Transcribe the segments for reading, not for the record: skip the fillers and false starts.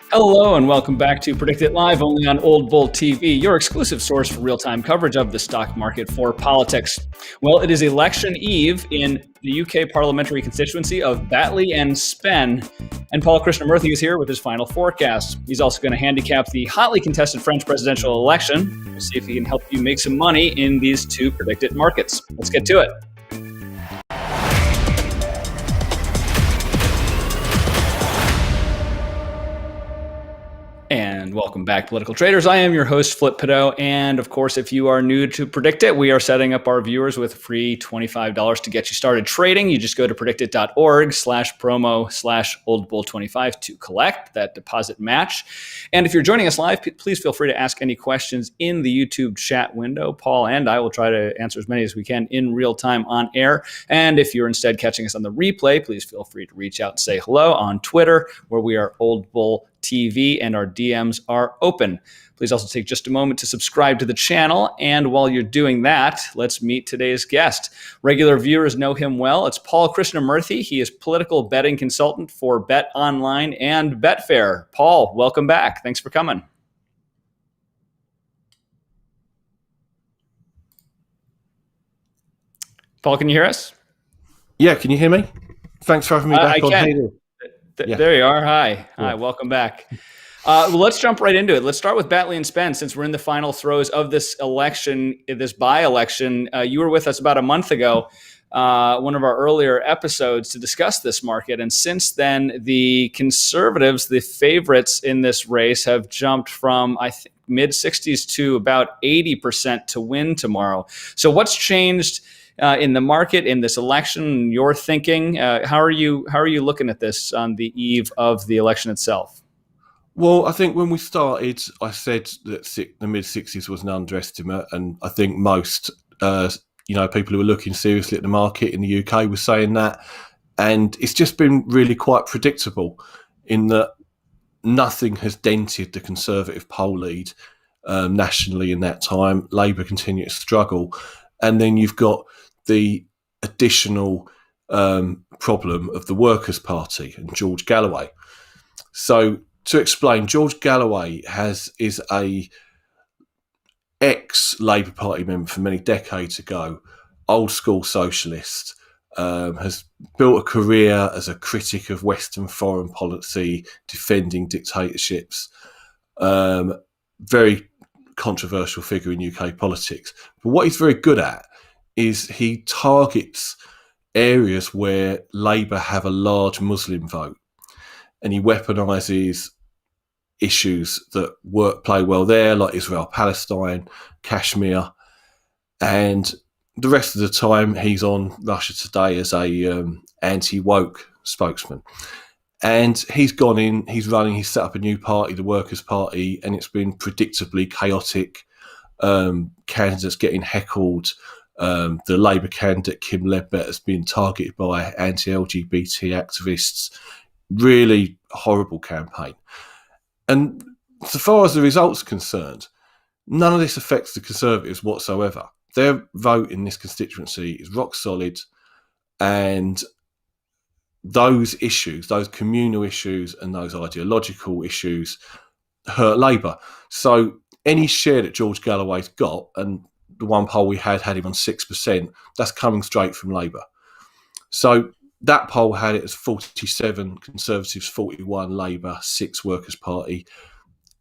Hello and welcome back to PredictIt Live, only on Old Bull TV, your exclusive source for real-time coverage of the stock market for politics. Well, it is election eve in the UK parliamentary constituency of Batley and Spen, and Paul Krishnamurthy is here with his final forecast. He's also going to handicap the hotly contested French presidential election. We'll see if he can help you make some money in these two PredictIt markets. Let's get to it. And welcome back, political traders. I am your host, Flip Pideaux. And of course, if you are new to PredictIt, we are setting up our viewers with free $25 to get you started trading. You just go to predictit.org/promo/oldbull25 to collect that deposit match. And if you're joining us live, please feel free to ask any questions in the YouTube chat window. Paul and I will try to answer as many as we can in real time on air. And if you're instead catching us on the replay, please feel free to reach out and say hello on Twitter, where we are Old Bull TV, and our DMs are open. Please also take just a moment to subscribe to the channel. And while you're doing that, let's meet today's guest. Regular viewers know him well. It's Paul Krishnamurthy. He is political betting consultant for Bet Online and Betfair. Paul, welcome back. Thanks for coming. Paul, can you hear us? Yeah, can you hear me? Thanks for having me back on. Can. There you are. Hi. Hi, welcome back. Well, let's jump right into it. Let's start with Batley and Spen, since we're in the final throes of this election, this by-election. You were with us about a month ago, one of our earlier episodes, to discuss this market. And since then, the conservatives, the favorites in this race, have jumped from, I think, mid-60s to about 80% to win tomorrow. So what's changed in the market, in this election, your thinking? How are you looking at this on the eve of the election itself? Well, I think when we started, I said that the mid-60s was an underestimate, and I think most people who were looking seriously at the market in the UK were saying that, and it's just been really quite predictable in that nothing has dented the Conservative poll lead nationally in that time. Labour continue to struggle, and then you've got the additional problem of the Workers' Party and George Galloway. So to explain, George Galloway is a ex-Labour Party member from many decades ago, old school socialist, has built a career as a critic of Western foreign policy, defending dictatorships, very controversial figure in UK politics. But what he's very good at is he targets areas where Labour have a large Muslim vote, and he weaponises issues that play well there, like Israel-Palestine, Kashmir, and the rest of the time he's on Russia Today as a anti-woke spokesman. And he's gone in, he's set up a new party, the Workers' Party, and it's been predictably chaotic. Candidates getting heckled. The Labour candidate, Kim Ledbetter, has been targeted by anti-LGBT activists. Really horrible campaign. And so far as the results are concerned, none of this affects the Conservatives whatsoever. Their vote in this constituency is rock solid, and those issues, those communal issues and those ideological issues, hurt Labour. So any share that George Galloway's got, and the one poll we had him on 6%, that's coming straight from Labour. So that poll had it as 47 Conservatives, 41 Labour, 6 Workers' Party.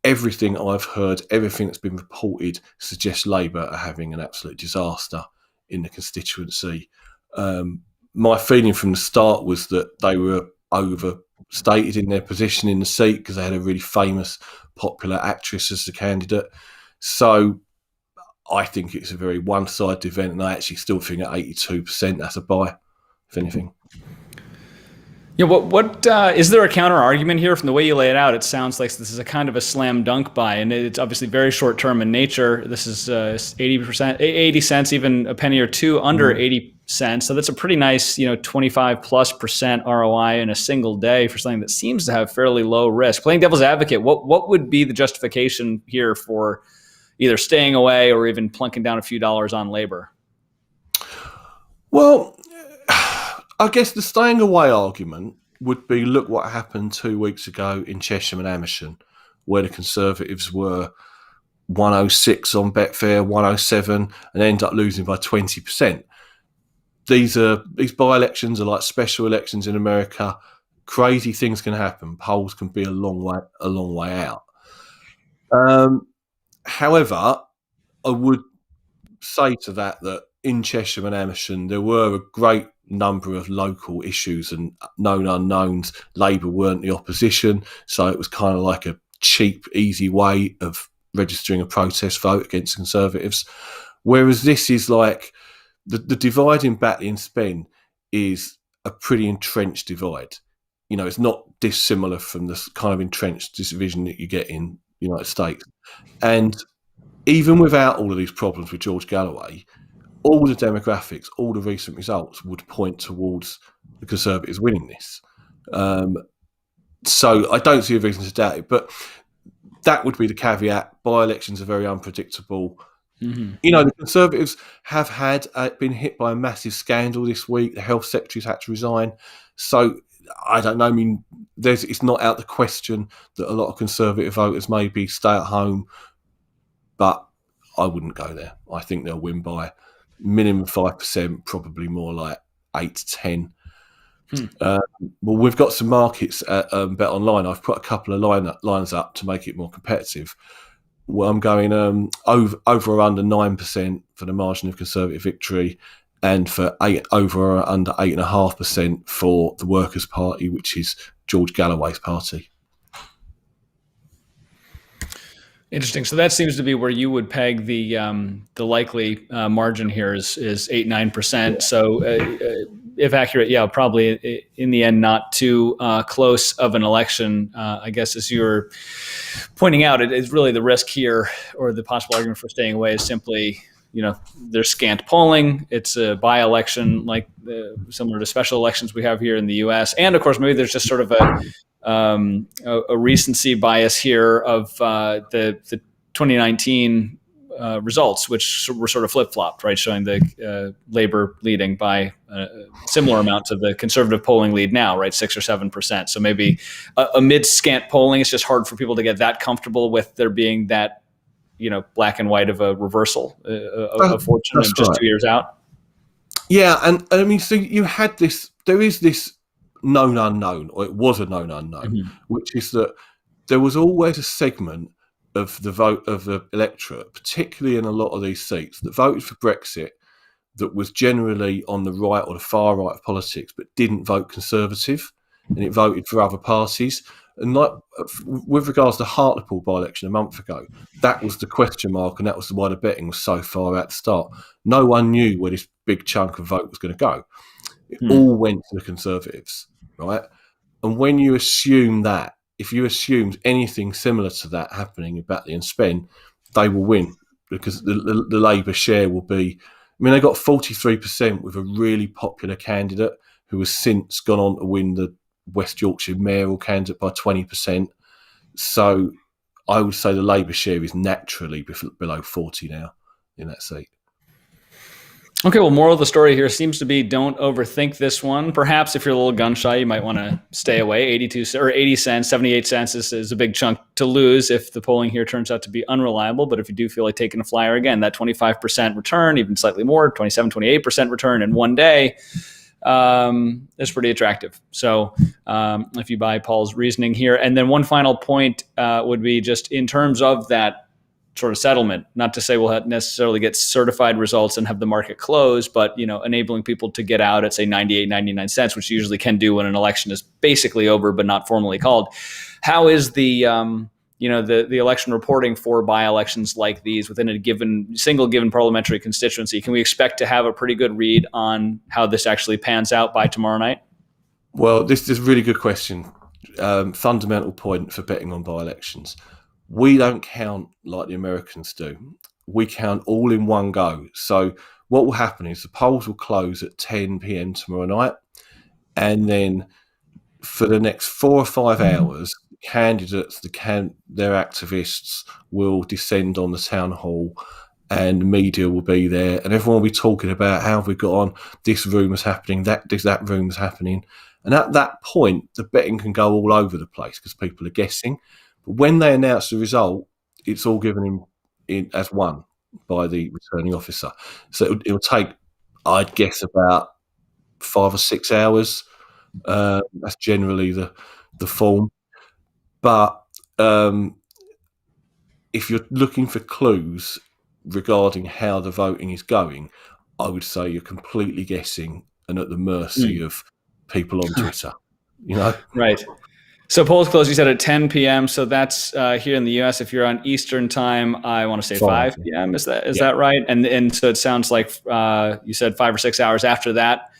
Everything I've heard, everything that's been reported suggests Labour are having an absolute disaster in the constituency. My feeling from the start was that they were overstated in their position in the seat because they had a really famous, popular actress as the candidate. So I think it's a very one-sided event, and I actually still think at 82% that's a buy, if anything. Yeah, what is there a counter argument here? From the way you lay it out, it sounds like this is a kind of a slam dunk buy, and it's obviously very short term in nature. This is 80 cents, even a penny or two under 80 cents. So that's a pretty nice, 25+% ROI in a single day for something that seems to have fairly low risk. Playing devil's advocate, what would be the justification here for either staying away or even plunking down a few dollars on Labour? Well, I guess the staying away argument would be look what happened 2 weeks ago in Chesham and Amersham, where the Conservatives were 106 on Betfair, 107, and end up losing by 20%. These by-elections are like special elections in America. Crazy things can happen. Polls can be a long way out. However, I would say to that in Chesham and Amersham, there were a great number of local issues and known unknowns. Labour weren't the opposition, so it was kind of like a cheap, easy way of registering a protest vote against Conservatives. Whereas this is like the divide in Batley and Spen is a pretty entrenched divide. You know, it's not dissimilar from the kind of entrenched division that you get in the United States. And even without all of these problems with George Galloway, all the demographics, all the recent results would point towards the Conservatives winning this. So I don't see a reason to doubt it. But that would be the caveat. By-elections are very unpredictable. Mm-hmm. You know, the Conservatives have been hit by a massive scandal this week. The health secretary's had to resign. So I don't know. I mean, it's not out the question that a lot of Conservative voters maybe stay at home, but I wouldn't go there. I think they'll win by minimum 5%, probably more like 8 to 10. Well, we've got some markets at Bet Online. I've put a couple of lines up to make it more competitive. Well, I'm going over or under 9% for the margin of Conservative victory, and for over or under 8.5% for the Workers' Party, which is George Galloway's party. Interesting. So that seems to be where you would peg the likely margin here is 8-9%. Yeah. So if accurate, yeah, probably in the end not too close of an election. I guess as you were pointing out, it is really the risk here, or the possible argument for staying away, is simply, you know, there's scant polling. It's a by-election, like similar to special elections we have here in the U.S. And of course, maybe there's just sort of a recency bias here of the 2019 results, which were sort of flip-flopped, right, showing the Labour leading by a similar amount to the Conservative polling lead now, right, 6 or 7%. So maybe amid scant polling, it's just hard for people to get that comfortable with there being that, you know, black and white of a reversal of fortune of just 2 years out. Yeah, and I mean, so you had this. There is this known unknown, or it was a known unknown, mm-hmm. which is that there was always a segment of the vote of the electorate, particularly in a lot of these seats, that voted for Brexit, that was generally on the right or the far right of politics, but didn't vote Conservative, and it voted for other parties. And like with regards to Hartlepool by-election a month ago, that was the question mark, and that was why the betting was so far at the start. No one knew where this big chunk of vote was going to go. It all went to the Conservatives, right? And when you assume that, if you assumed anything similar to that happening in Batley and Spen, they will win, because the Labour share will be, I mean, they got 43% with a really popular candidate who has since gone on to win the West Yorkshire mayoral candidate by 20%. So I would say the Labour share is naturally below 40 now in that seat. Okay, well, moral of the story here seems to be don't overthink this one. Perhaps if you're a little gun shy, you might want to stay away. 80 cents, 78 cents is a big chunk to lose if the polling here turns out to be unreliable. But if you do feel like taking a flyer again, that 25% return, even slightly more, 27, 28% return in one day, is pretty attractive. So if you buy Paul's reasoning here. And then one final point would be just in terms of that sort of settlement, not to say we'll necessarily get certified results and have the market close, but, you know, enabling people to get out at, say, 98, 99 cents, which you usually can do when an election is basically over but not formally called. How is the election reporting for by-elections like these within a single given parliamentary constituency? Can we expect to have a pretty good read on how this actually pans out by tomorrow night? Well, this is a really good question. Fundamental point for betting on by-elections. We don't count like the Americans do. We count all in one go. So what will happen is the polls will close at 10 p.m. tomorrow night. And then for the next 4 or 5 hours, candidates, their activists will descend on the town hall, and the media will be there, and everyone will be talking about how have we got on, this rumour's happening, that rumour's happening. And at that point, the betting can go all over the place because people are guessing. But when they announce the result, it's all given in as one by the returning officer. So it'll take, I'd guess, about 5 or 6 hours. That's generally the form. But if you're looking for clues regarding how the voting is going, I would say you're completely guessing and at the mercy of people on Twitter. Right. So polls close, you said, at 10 p.m. So that's here in the U.S. If you're on Eastern time, I want to say 5 p.m. Is that right? And so it sounds like you said 5 or 6 hours after that,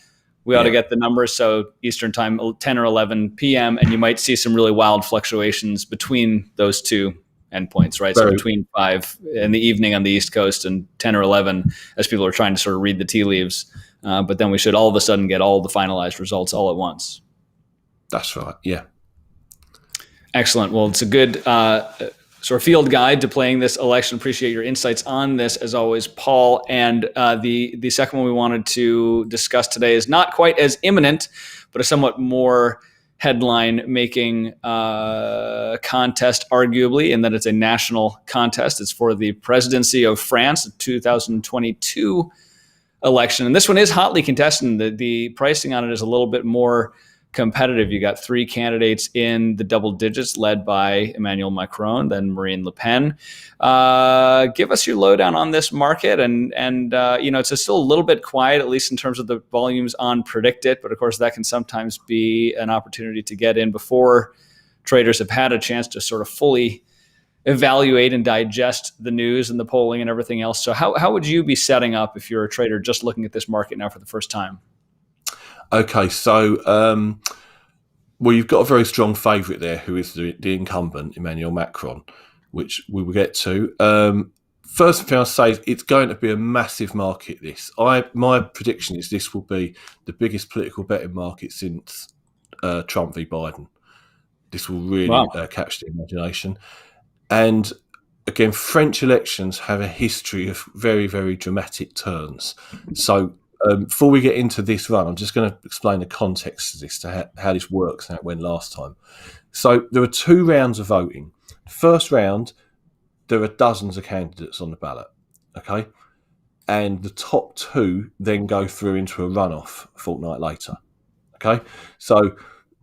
we ought to get the numbers. So Eastern time, 10 or 11 p.m. And you might see some really wild fluctuations between those two endpoints, right? So between 5 in the evening on the East Coast and 10 or 11 as people are trying to sort of read the tea leaves. But then we should all of a sudden get all the finalized results all at once. That's right. Yeah. Excellent. Well, it's a good sort of field guide to playing this election. Appreciate your insights on this, as always, Paul. And the second one we wanted to discuss today is not quite as imminent, but a somewhat more headline-making contest, arguably, in that it's a national contest. It's for the presidency of France, the 2022 election. And this one is hotly contested. The pricing on it is a little bit more competitive. You got 3 candidates in the double digits, led by Emmanuel Macron, then Marine Le Pen. Give us your lowdown on this market, and it's still a little bit quiet, at least in terms of the volumes on PredictIt. But of course, that can sometimes be an opportunity to get in before traders have had a chance to sort of fully evaluate and digest the news and the polling and everything else. So, how would you be setting up if you're a trader just looking at this market now for the first time? Okay, so you've got a very strong favourite there, who is the incumbent, Emmanuel Macron, which we will get to. First thing I'll say is it's going to be a massive market, this. My prediction is this will be the biggest political betting market since Trump v Biden. This will really catch the imagination. And again, French elections have a history of very, very dramatic turns. So before we get into this run, I'm just going to explain the context of this, to how this works and how it went last time. So there are 2 rounds of voting. First round, there are dozens of candidates on the ballot, okay? And the top 2 then go through into a runoff a fortnight later, okay? So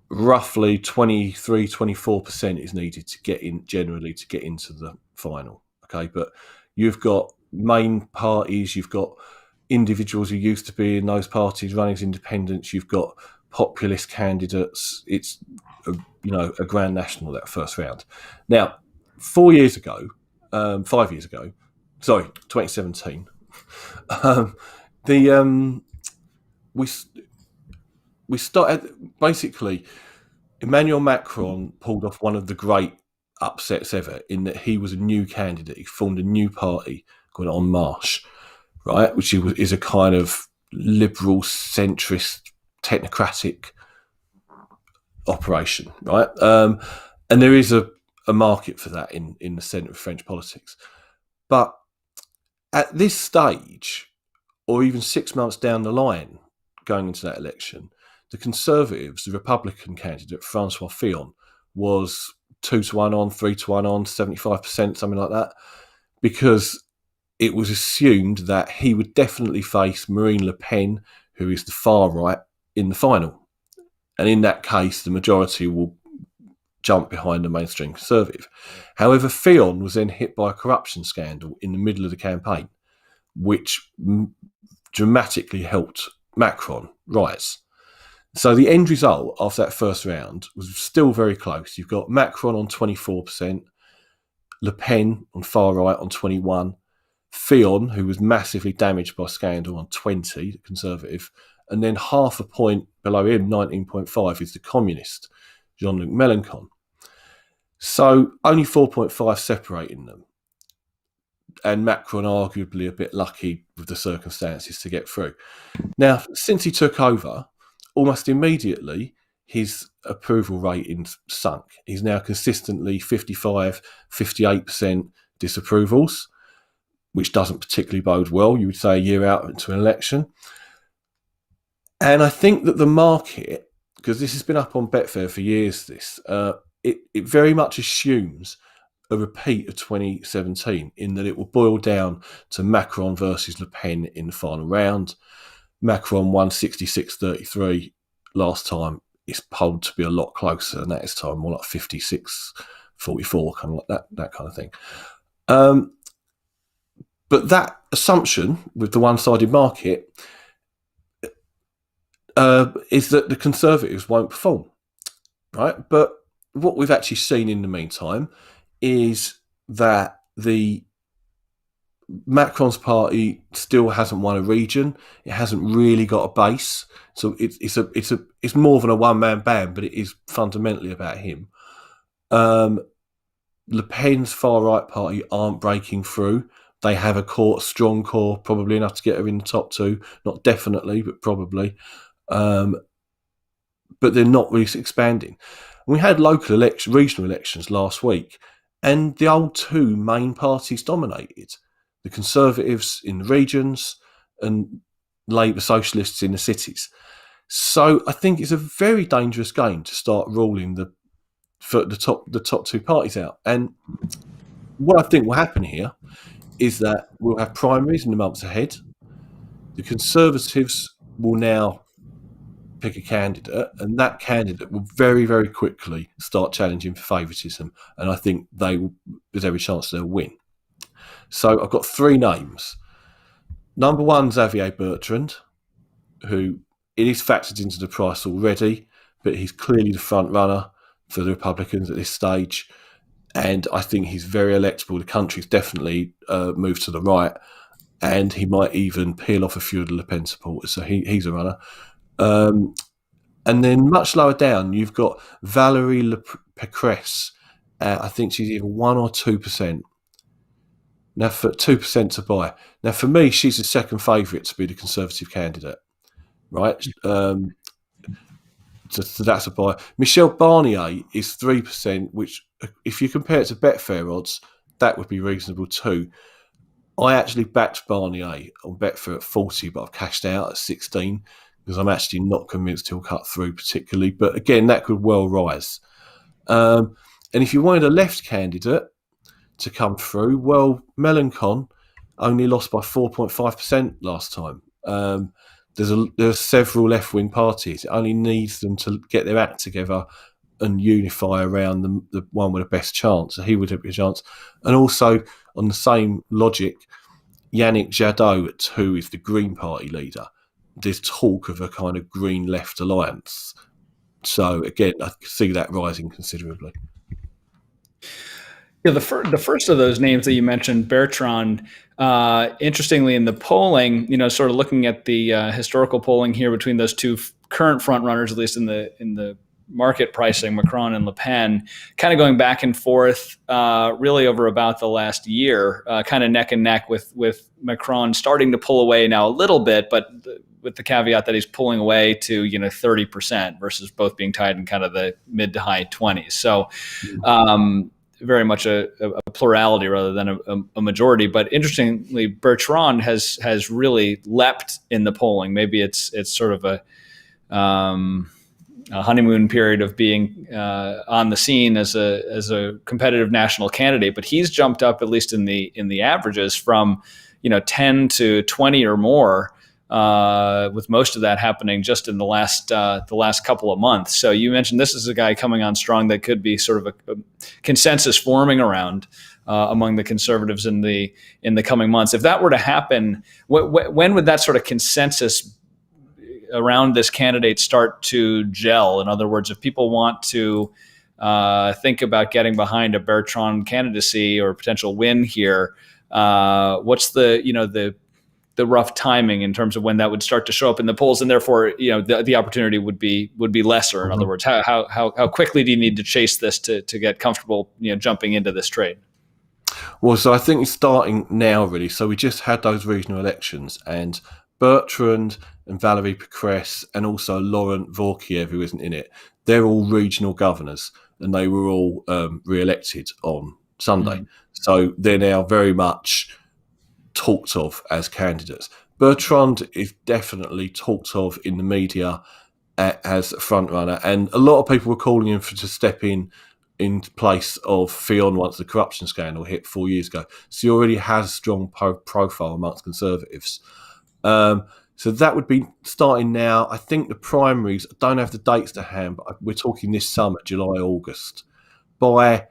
roughly 23-24% is needed to get in, generally, to get into the final, okay? But you've got main parties, you've got individuals who used to be in those parties running as independents, you've got populist candidates. It's a grand national, that first round. Now, 5 years ago, 2017, we started, basically, Emmanuel Macron pulled off one of the great upsets ever, in that he was a new candidate. He formed a new party called En Marche, right, which is a kind of liberal, centrist, technocratic operation, right? And there is a market for that in the centre of French politics. But at this stage, or even 6 months down the line, going into that election, the Conservatives, the Republican candidate, Francois Fillon, was 2-1 on, 3-1 on, 75%, something like that, because it was assumed that he would definitely face Marine Le Pen, who is the far right, in the final. And in that case, the majority will jump behind the mainstream Conservative. However, Fillon was then hit by a corruption scandal in the middle of the campaign, which dramatically helped Macron rise. So the end result after that first round was still very close. You've got Macron on 24%, Le Pen on far right on 21%, Fillon, who was massively damaged by scandal, on 20%, the Conservative, and then half a point below him, 19.5%, is the communist, Jean-Luc Mélenchon. So only 4.5 separating them. And Macron arguably a bit lucky with the circumstances to get through. Now, since he took over, almost immediately, his approval rating's sunk. He's now consistently 55, 58% disapprovals, which doesn't particularly bode well, you would say, a year out into an election. And I think that the market because this has been up on Betfair for years, it very much assumes a repeat of 2017 in that it will boil down to Macron versus Le Pen in the final round. Macron won 66-33 last time. It's polled to be a lot closer than that this time, more like 56-44, kind of like that kind of thing. But that assumption with the one-sided market is that the Conservatives won't perform, right? But what we've actually seen in the meantime is that the Macron's party still hasn't won a region. It hasn't really got a base, so it's more than a one-man band, but it is fundamentally about him. Le Pen's far-right party aren't breaking through. They have a strong core, probably enough to get her in the top two. Not definitely, but probably. But they're not really expanding. We had regional elections last week, and the old two main parties dominated. The Conservatives in the regions and Labour Socialists in the cities. So I think it's a very dangerous game to start ruling the top two parties out. And what I think will happen here is that we'll have primaries in the months ahead. The Conservatives will now pick a candidate, and that candidate will very, very quickly start challenging for favouritism. And I think there's every chance they'll win. So I've got three names. Number one, Xavier Bertrand, who it is factored into the price already, but he's clearly the front runner for the Republicans at this stage. And I think he's very electable. The country's definitely moved to the right, and he might even peel off a few of the Le Pen supporters. So he's a runner. And then much lower down, you've got Valérie Pécresse. I think she's either 1 or 2%. Now, for 2% to buy. Now, for me, she's the second favourite to be the Conservative candidate, right? So that's a buy. Michel Barnier is 3%, which, if you compare it to Betfair odds, that would be reasonable too. I actually backed Barnier on Betfair at 40, but I've cashed out at 16 because I'm actually not convinced he'll cut through particularly. But again, that could well rise. And if you wanted a left candidate to come through, well, Mélenchon only lost by 4.5% last time. There's several left-wing parties. It only needs them to get their act together and unify around the one with the best chance. So he would have a chance. And also, on the same logic, Yannick Jadot, who is the Green Party leader, there's talk of a kind of Green Left alliance. So again, I see that rising considerably. Yeah, the first of those names that you mentioned, Bertrand, interestingly in the polling, sort of looking at the historical polling here between those two current front runners, at least in the market pricing, Macron and Le Pen, kind of going back and forth, really over about the last year, kind of neck and neck with Macron starting to pull away now a little bit, but with the caveat that he's pulling away to 30% versus both being tied in kind of the mid to high 20s. So. Very much a plurality rather than a majority. But interestingly, Bertrand has really leapt in the polling. Maybe it's sort of a honeymoon period of being on the scene as a competitive national candidate. But he's jumped up, at least in the averages, from 10 to 20 or more. With most of that happening just in the last couple of months. So you mentioned this is a guy coming on strong that could be sort of a consensus forming around among the Conservatives in the coming months. If that were to happen, when would that sort of consensus around this candidate start to gel? In other words, if people want to think about getting behind a Bertrand candidacy or potential win here, what's the rough timing in terms of when that would start to show up in the polls, and therefore, the opportunity would be lesser. In other words, how quickly do you need to chase this to get comfortable, jumping into this trade? Well, so I think it's starting now, really. So we just had those regional elections, and Bertrand and Valérie Pécresse and also Laurent Wauquiez, who isn't in it, they're all regional governors, and they were all re-elected on Sunday. Mm. So they're now very much talked of as candidates. Bertrand is definitely talked of in the media as a front runner, and a lot of people were calling him to step in place of Fionn once the corruption scandal hit 4 years ago. So he already has a strong profile amongst Conservatives. So that would be starting now. I think the primaries, I don't have the dates to hand, but we're talking this summer, July, August. By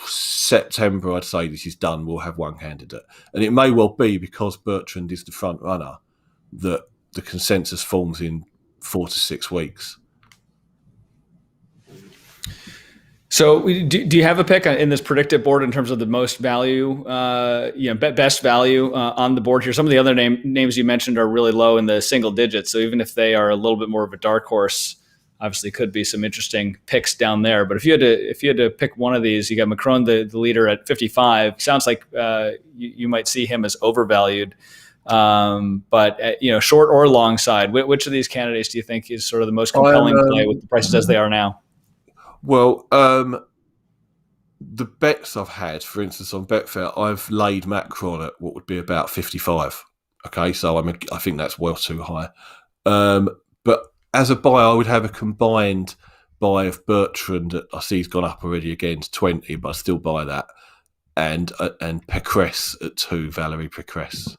September, I'd say this is done. We'll have one candidate. And it may well be, because Bertrand is the front runner, that the consensus forms in 4 to 6 weeks. So do you have a pick in this PredictIt board in terms of the most value, best value on the board here? Some of the other names you mentioned are really low in the single digits. So even if they are a little bit more of a dark horse, obviously could be some interesting picks down there. But if you had to pick one of these, you got Macron, the leader, at 55. Sounds like you might see him as overvalued. But short or long side, which of these candidates do you think is sort of the most compelling play with the prices as they are now? Well, the bets I've had, for instance, on Betfair, I've laid Macron at what would be about 55. Okay, so I think that's well too high. But as a buy, I would have a combined buy of Bertrand. I see he's gone up already again to 20, but I still buy that. And Pécresse at 2, Valérie Pécresse.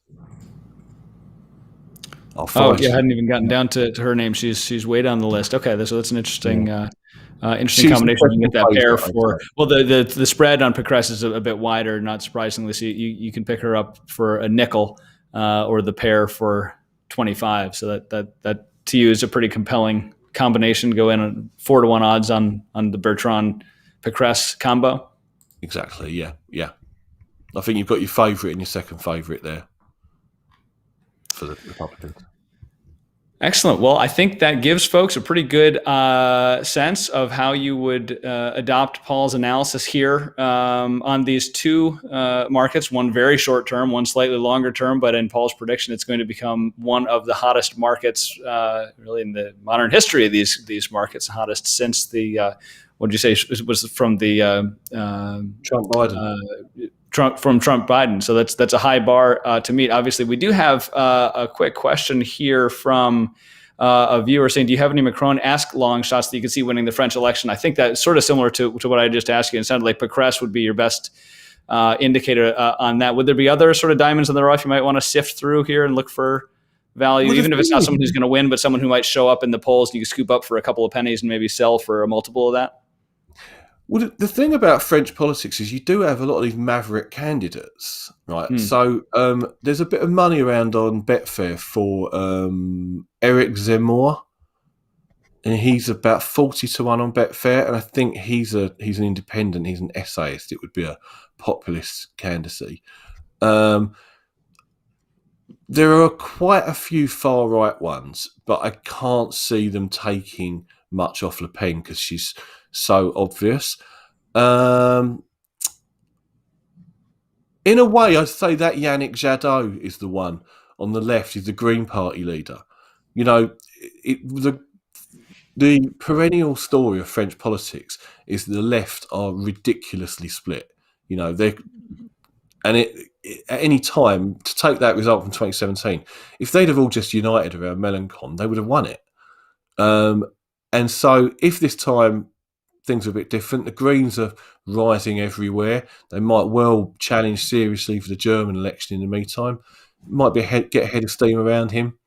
I hadn't even gotten down to her name. She's way down the list. Okay, so that's an interesting interesting combination. You can get that pair for, well, the spread on Pécresse is a bit wider, not surprisingly. So you can pick her up for a nickel or the pair for 25. So that to you is a pretty compelling combination. Go in at 4-1 odds on the Bertrand Pécresse combo. Exactly. Yeah. I think you've got your favourite and your second favourite there for the Republicans. Excellent. Well, I think that gives folks a pretty good sense of how you would adopt Paul's analysis here on these two markets, one very short term, one slightly longer term. But in Paul's prediction, it's going to become one of the hottest markets really in the modern history of these markets, hottest since the, what did you say, was from the Trump-Biden. Trump Biden. So that's a high bar to meet. Obviously, we do have a quick question here from a viewer saying, do you have any Macron ask long shots that you can see winning the French election? I think that's sort of similar to what I just asked you. It sounded like Pécresse would be your best indicator on that. Would there be other sort of diamonds in the rough you might want to sift through here and look for value, even if it's not someone who's going to win, but someone who might show up in the polls and you can scoop up for a couple of pennies and maybe sell for a multiple of that? Well, the thing about French politics is you do have a lot of these maverick candidates, right? So there's a bit of money around on Betfair for Eric Zemmour, and he's about 40-1 on Betfair, and I think he's an independent, he's an essayist. It would be a populist candidacy. There are quite a few far right ones, but I can't see them taking much off Le Pen because she's so obvious. In a way, I'd say that Yannick Jadot is the one on the left. He's the Green Party leader. You know, the perennial story of French politics is the left are ridiculously split. You know, at any time, to take that result from 2017, if they'd have all just united around Mélenchon, they would have won it. And so if this time things are a bit different, the Greens are rising everywhere. They might well challenge seriously for the German election in the meantime. Might be get a head of steam around him.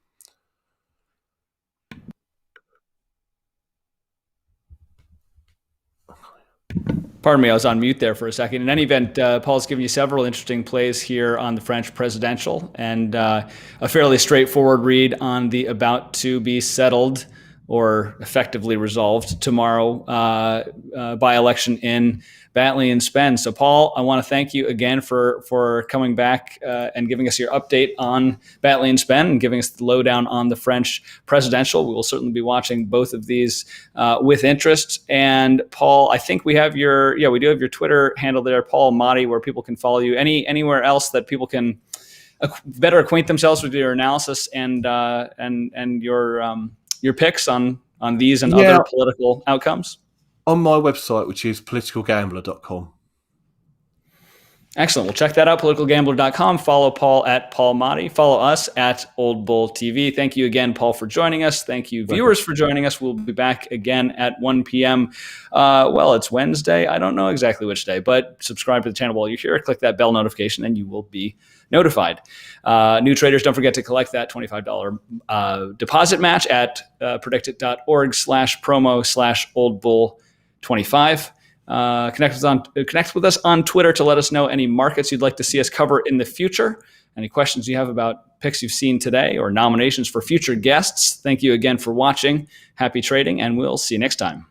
Pardon me, I was on mute there for a second. In any event, Paul's given you several interesting plays here on the French presidential and a fairly straightforward read on the about to be settled or effectively resolved tomorrow by-election in Batley and Spen. So, Paul, I want to thank you again for coming back and giving us your update on Batley and Spen and giving us the lowdown on the French presidential. We will certainly be watching both of these with interest. And, Paul, I think we do have your Twitter handle there, Paul Motti, where people can follow you. Anywhere else that people can better acquaint themselves with your analysis and your picks on these and other political outcomes? On my website, which is politicalgambler.com. Excellent. Well, check that out, politicalgambler.com. Follow Paul at Paul Motti. Follow us at Old Bull TV. Thank you again, Paul, for joining us. Thank you, viewers, for joining us. We'll be back again at 1 p.m. Well, it's Wednesday. I don't know exactly which day, but subscribe to the channel while you're here. Click that bell notification, and you will be notified. New traders, don't forget to collect that $25 deposit match at predictit.org/promo/oldbull25. Connect with us on Twitter to let us know any markets you'd like to see us cover in the future. Any questions you have about picks you've seen today or nominations for future guests. Thank you again for watching. Happy trading, and we'll see you next time.